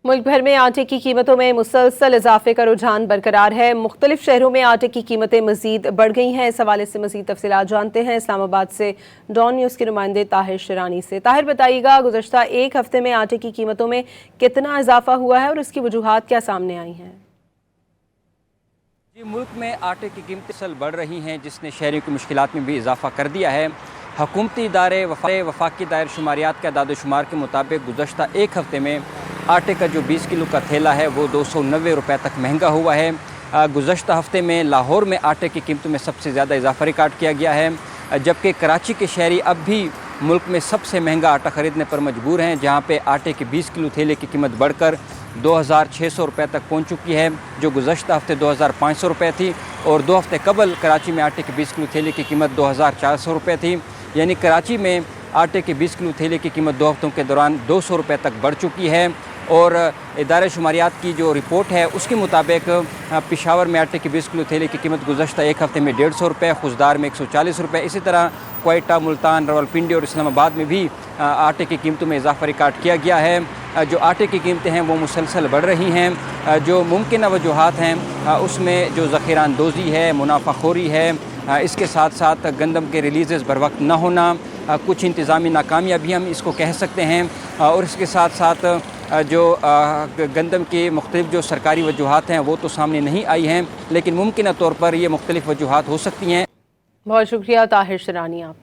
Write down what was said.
मुल्क भर में आटे की कीमतों में मुसलसल इजाफे का रुझान बरकरार है। मुख्तलिफ शहरों में आटे की कीमतें मजीद बढ़ गई हैं। इस हवाले से मजीद तफसीलात जानते हैं इस्लामाबाद से डॉन न्यूज़ के नुमाइंदे ताहिर शिरानी से। ताहिर, बताइएगा, गुज़श्ता एक हफ्ते में आटे की कीमतों में कितना इजाफा हुआ है और इसकी वजूहात क्या सामने आई हैं? जी, मुल्क में आटे की कीमतें सल बढ़ रही हैं, जिसने शहरियों की मुश्किलात में भी इजाफा कर दिया है। हुकूमती इदारे वफाकी दायर शुमारियात के अदाद शुमार के मुताबिक गुज़श्ता एक हफ्ते में आटे का जो 20 किलो का थैला है वो 290 रुपये तक महंगा हुआ है। गुज़श्ता हफ्ते में लाहौर में आटे की कीमतों में सबसे ज़्यादा इजाफा रिकॉर्ड किया गया है, जबकि कराची के शहरी अब भी मुल्क में सबसे महंगा आटा ख़रीदने पर मजबूर हैं, जहाँ पे आटे के 20 किलो थैले की कीमत बढ़कर 2600 रुपये तक पहुँच चुकी है, जो गुज़श्ता हफ्ते 2500 रुपये थी। और 2 हफ्ते कबल कराची में आटे के 20 किलो थैले की कीमत 2400 रुपये थी। यानी कराची में आटे के 20 किलो थैले की कीमत 2 हफ्तों के दौरान 200 रुपये तक बढ़ चुकी है। और इदारे शुमारियात की जो रिपोर्ट है उसके मुताबिक पेशावर में आटे के 20 किलो थैले की कीमत गुज़श्ता एक हफ्ते में 150 रुपये, खुशदार में 140 रुपये, इसी तरह क्वेटा, मुल्तान, रावलपिंडी और इस्लामाबाद में भी आटे की कीमतों में इजाफा रिकॉर्ड किया गया है। जो आटे की कीमतें हैं वो मुसलसल बढ़ रही हैं। जो मुमकिन वजूहात हैं उसमें जो ज़ख़ीरा अंदोज़ी है, मुनाफाखोरी है, इसके साथ साथ गंदम के रिलीज़ बर वक्त न होना, कुछ इंतज़ामी नाकामियाँ भी हम इसको कह सकते हैं। और इसके साथ साथ जो गंदम की मुख्तलिफ जो सरकारी वजूहात हैं वो तो सामने नहीं आई हैं, लेकिन मुमकिन तौर पर ये मुख्तलिफ वजूहात हो सकती हैं। बहुत शुक्रिया ताहिर शिरानी आप।